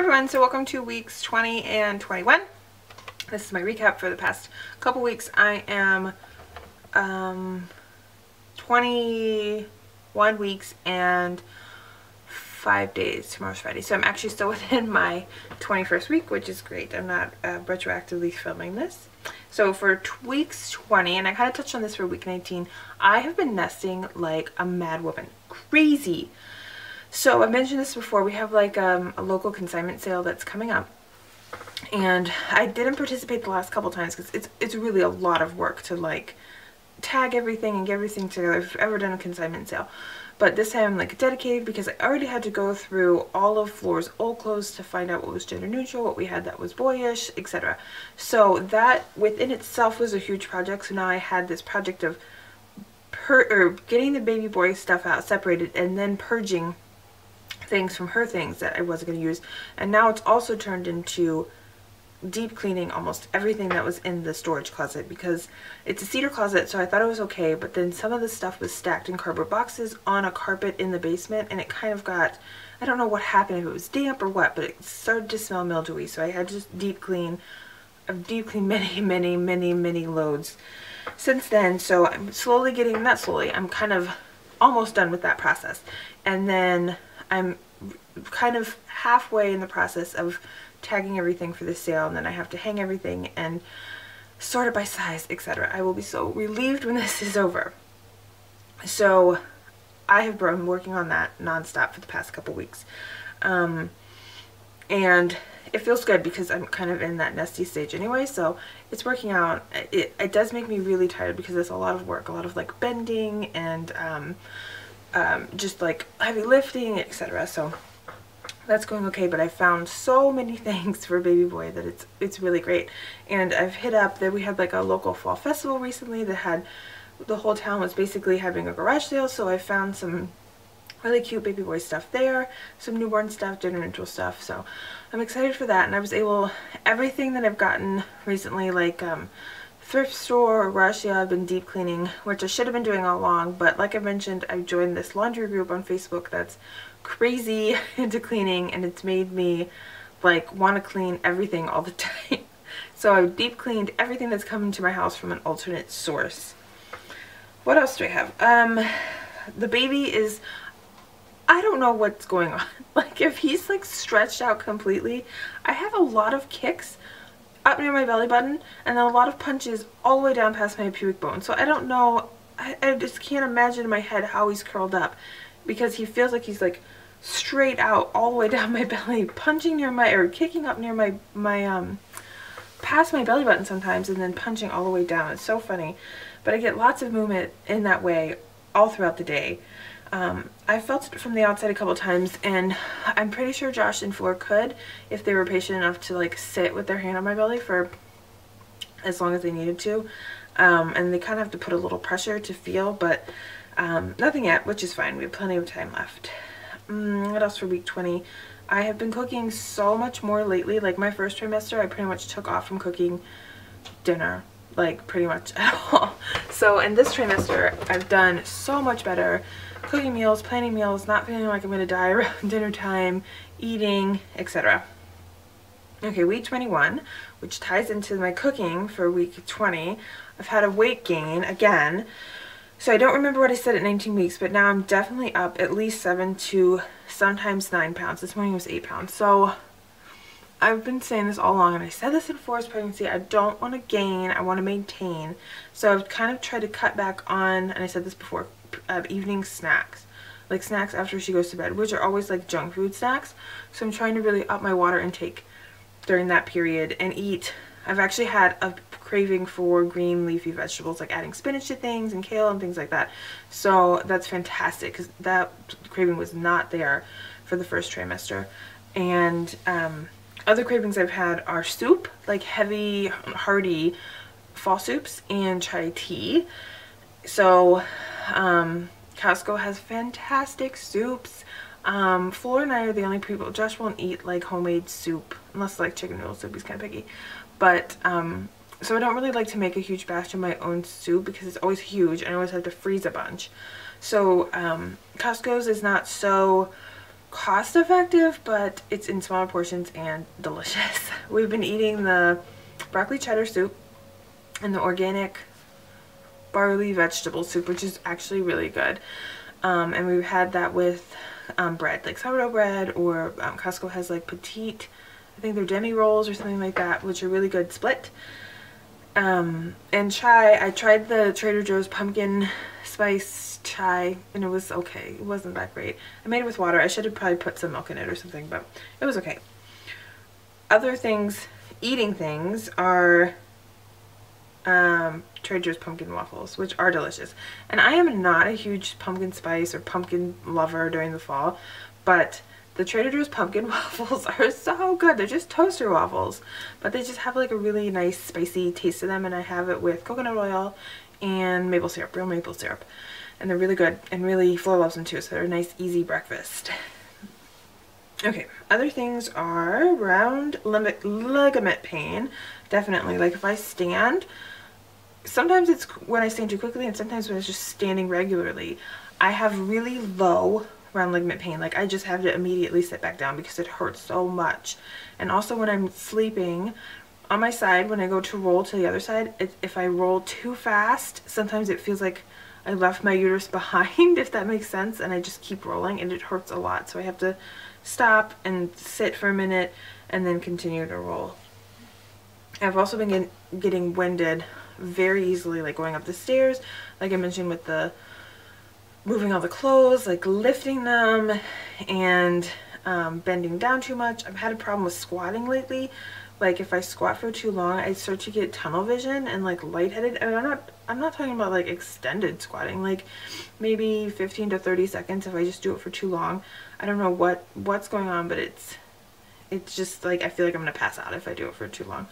everyone, so welcome to weeks 20 and 21. This is my recap for the past couple weeks. I am 21 weeks and 5 days. Tomorrow's Friday, so I'm actually still within my 21st week, which is great. I'm not retroactively filming this. So for weeks 20, and I kind of touched on this for week 19, I have been nesting like a mad woman. Crazy. So I mentioned this before, we have like a local consignment sale that's coming up, and I didn't participate the last couple times because it's really a lot of work to like tag everything and get everything together if I've ever done a consignment sale. But this time I'm like dedicated because I already had to go through all of Floor's old clothes to find out what was gender neutral, what we had that was boyish, etc. So that within itself was a huge project. So now I had this project of getting the baby boy stuff out separated and then purging things from her things that I wasn't going to use, and now it's also turned into deep cleaning almost everything that was in the storage closet because it's a cedar closet, so I thought it was okay, but then some of the stuff was stacked in cardboard boxes on a carpet in the basement, and it kind of got, I don't know what happened, if it was damp or what, but it started to smell mildewy, so I had to just deep clean. I've deep cleaned many loads since then, so I'm slowly getting, not slowly, I'm kind of almost done with that process, and then I'm kind of halfway in the process of tagging everything for the sale, and then I have to hang everything and sort it by size, etc. I will be so relieved when this is over. So I have been working on that nonstop for the past couple weeks, and it feels good because I'm kind of in that nesty stage anyway, so it's working out. It does make me really tired because it's a lot of work, a lot of like bending and just like heavy lifting, etc. So that's going okay, but I found so many things for baby boy that it's really great. And I've hit up that we had like a local fall festival recently that had, the whole town was basically having a garage sale, so I found some really cute baby boy stuff there, some newborn stuff, gender neutral stuff, so I'm excited for that. And I was able, everything that I've gotten recently, like thrift store or garage sale, I've been deep cleaning, which I should have been doing all along, but like I mentioned, I joined this laundry group on Facebook that's crazy into cleaning, and it's made me like want to clean everything all the time. So I've deep cleaned everything that's come into my house from an alternate source. What else do I have? The baby is, I don't know what's going on. Like if he's like stretched out completely, I have a lot of kicks up near my belly button and then a lot of punches all the way down past my pubic bone. So I don't know, I just can't imagine in my head how he's curled up, because he feels like he's like straight out all the way down my belly, punching near my, or kicking up near my past my belly button sometimes, and then punching all the way down. It's so funny, but I get lots of movement in that way all throughout the day. I felt it from the outside a couple times, and I'm pretty sure Josh and Floor could, if they were patient enough to like sit with their hand on my belly for as long as they needed to, and they kind of have to put a little pressure to feel, but nothing yet, which is fine. We have plenty of time left. What else for week 20? I have been cooking so much more lately. Like my first trimester, I pretty much took off from cooking dinner, like pretty much at all. So in this trimester, I've done so much better cooking meals, planning meals, not feeling like I'm going to die around dinner time, eating, etc. Okay, week 21, which ties into my cooking for week 20, I've had a weight gain again. So I don't remember what I said at 19 weeks, but now I'm definitely up at least 7 to sometimes 9 pounds. This morning it was 8 pounds. So I've been saying this all along, and I said this in Floor's pregnancy, I don't want to gain, I want to maintain. So I've kind of tried to cut back on, and I said this before, evening snacks. Like snacks after she goes to bed, which are always like junk food snacks. So I'm trying to really up my water intake during that period and eat. I've actually had a craving for green leafy vegetables, like adding spinach to things and kale and things like that. So that's fantastic because that craving was not there for the first trimester. And other cravings I've had are soup, like heavy, hearty fall soups, and chai tea. So Costco has fantastic soups. Floor and I are the only people, Josh won't eat like homemade soup unless like chicken noodle soup, he's kind of picky. But so I don't really like to make a huge batch of my own soup because it's always huge and I always have to freeze a bunch. So Costco's is not so cost effective, but it's in smaller portions and delicious. We've been eating the broccoli cheddar soup and the organic barley vegetable soup, which is actually really good. And we've had that with bread, like sourdough bread, or Costco has like petite, I think they're demi rolls or something like that, which are really good split. And chai, I tried the Trader Joe's pumpkin spice chai and it was okay. It wasn't that great. I made it with water. I should have probably put some milk in it or something, but it was okay. Other things, eating things, are Trader Joe's pumpkin waffles, which are delicious. And I am not a huge pumpkin spice or pumpkin lover during the fall, but the Trader Joe's pumpkin waffles are so good. They're just toaster waffles, but they just have like a really nice spicy taste to them, and I have it with coconut oil and maple syrup, real maple syrup. And they're really good, and really Fleur loves them too, so they're a nice easy breakfast. Okay, other things are round ligament pain. Definitely, like if I stand, sometimes it's when I stand too quickly and sometimes when it's just standing regularly. I have really low round ligament pain. Like I just have to immediately sit back down because it hurts so much. And also when I'm sleeping on my side, when I go to roll to the other side, if I roll too fast, sometimes it feels like I left my uterus behind, if that makes sense, and I just keep rolling and it hurts a lot. So I have to stop and sit for a minute and then continue to roll. I've also been getting winded very easily, like going up the stairs, like I mentioned with the moving all the clothes, like lifting them and bending down too much. I've had a problem with squatting lately. Like if I squat for too long, I start to get tunnel vision and like lightheaded. I mean, I'm not talking about like extended squatting, like maybe 15 to 30 seconds if I just do it for too long. I don't know what's going on, but it's just like I feel like I'm gonna pass out if I do it for too long.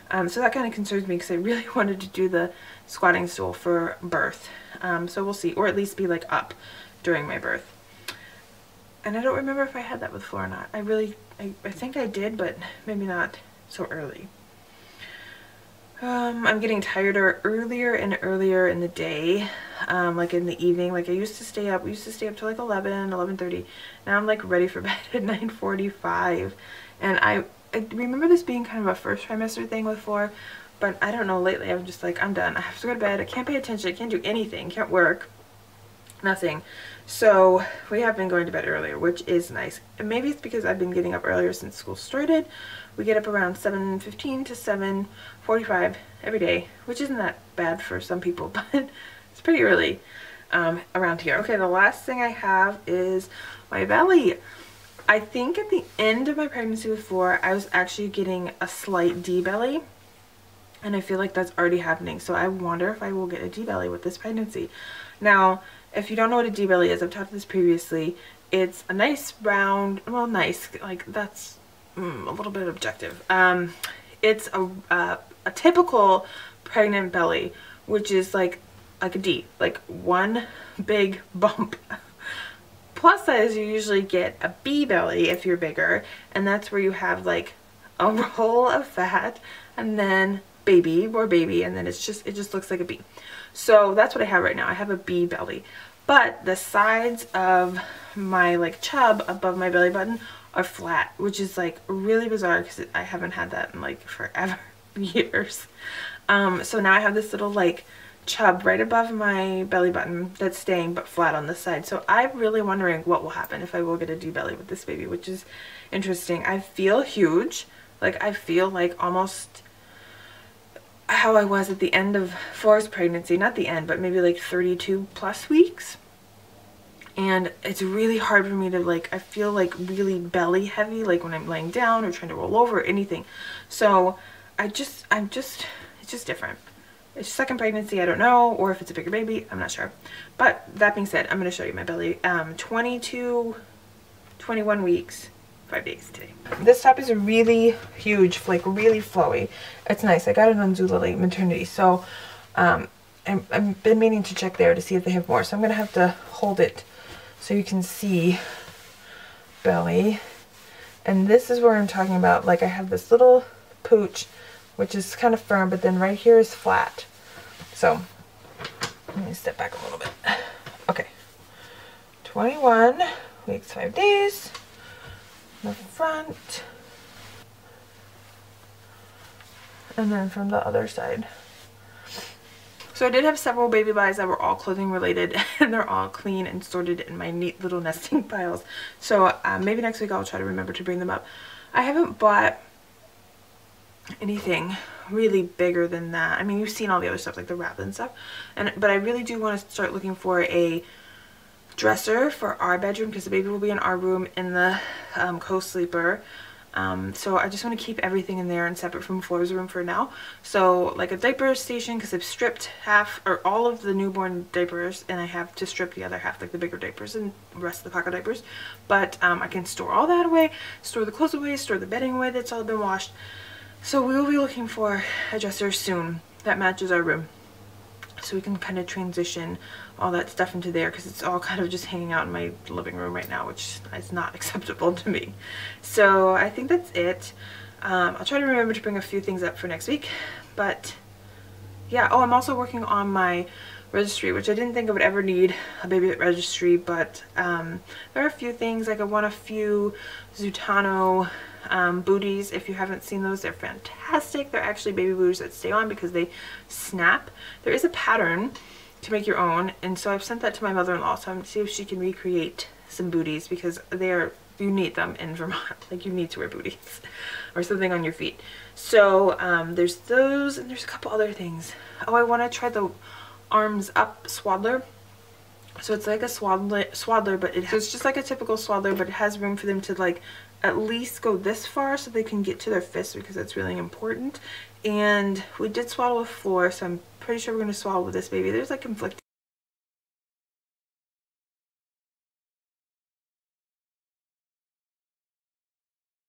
So that kind of concerns me because I really wanted to do the squatting stool for birth. So we'll see, or at least be like up during my birth. And I don't remember if I had that with Fleur or not. I think I did, but maybe not so early. I'm getting tired earlier and earlier in the day, like in the evening. Like I used to stay up till like 11:30. Now I'm like ready for bed at 9:45. And I remember this being kind of a first trimester thing with Fleur, but I don't know, lately I'm just like, I'm done. I have to go to bed. I can't pay attention. I can't do anything. Can't work. Nothing. So we have been going to bed earlier, which is nice. And maybe it's because I've been getting up earlier since school started. We get up around 7:15 to 7:45 every day, which isn't that bad for some people, but it's pretty early around here. Okay, the last thing I have is my belly. I think at the end of my pregnancy with Fleur, I was actually getting a slight D-belly, and I feel like that's already happening. So I wonder if I will get a D-belly with this pregnancy. Now, if you don't know what a D-belly is, I've talked this previously. It's a nice round, well, nice, like that's a little bit objective. It's a typical pregnant belly, which is like a D, like one big bump. Plus size, you usually get a B belly if you're bigger, and that's where you have like a roll of fat and then more baby, and then it just looks like a B. So that's what I have right now. I have a B belly, but the sides of my like chub above my belly button are flat, which is like really bizarre because I haven't had that in like forever, years. So now I have this little like chub right above my belly button that's staying but flat on the side. So I'm really wondering what will happen if I will get a D-belly with this baby, which is interesting. I feel huge. Like I feel like almost how I was at the end of Fleur's pregnancy, not the end, but maybe like 32 plus weeks. And it's really hard for me to like, I feel like really belly heavy, like when I'm laying down or trying to roll over or anything. So it's just different. It's second pregnancy, I don't know, or if it's a bigger baby, I'm not sure. But that being said, I'm going to show you my belly. 22, 21 weeks, 5 days today. This top is really huge, like really flowy. It's nice. I got it on Zulily Maternity, so I've been meaning to check there to see if they have more. So I'm going to have to hold it so you can see belly. And this is where I'm talking about, like I have this little pooch, which is kind of firm, but then right here is flat. So let me step back a little bit. Okay, 21 weeks, 5 days. the front, and then from the other side. So I did have several baby buys that were all clothing related, and they're all clean and sorted in my neat little nesting piles. So maybe next week I'll try to remember to bring them up. I haven't bought anything really bigger than that. I mean, you've seen all the other stuff like the wrap and stuff, but I really do want to start looking for a dresser for our bedroom, because the baby will be in our room in the co-sleeper. So I just want to keep everything in there and separate from Flora's room for now. So like a diaper station, because I've stripped half or all of the newborn diapers, and I have to strip the other half, like the bigger diapers and the rest of the pocket diapers. But I can store all that away, store the clothes away, store the bedding away that's all been washed. So we will be looking for a dresser soon that matches our room, so we can kind of transition all that stuff into there, because it's all kind of just hanging out in my living room right now, which is not acceptable to me. So I think that's it. I'll try to remember to bring a few things up for next week, but yeah. Oh, I'm also working on my registry, which I didn't think I would ever need a baby registry, but there are a few things. Like I want a few Zutano booties. If you haven't seen those, they're fantastic. They're actually baby booties that stay on because they snap. There is a pattern to make your own, and so I've sent that to my mother-in-law, so I'm gonna see if she can recreate some booties, because you need them in Vermont. Like, you need to wear booties or something on your feet. So there's those, and there's a couple other things. Oh, I want to try the arms up swaddler. So it's like a swaddler, but it's just like a typical swaddler, but it has room for them to like at least go this far so they can get to their fists, because that's really important. And we did swaddle with Flora, so I'm pretty sure we're going to swaddle with this baby. There's like conflicting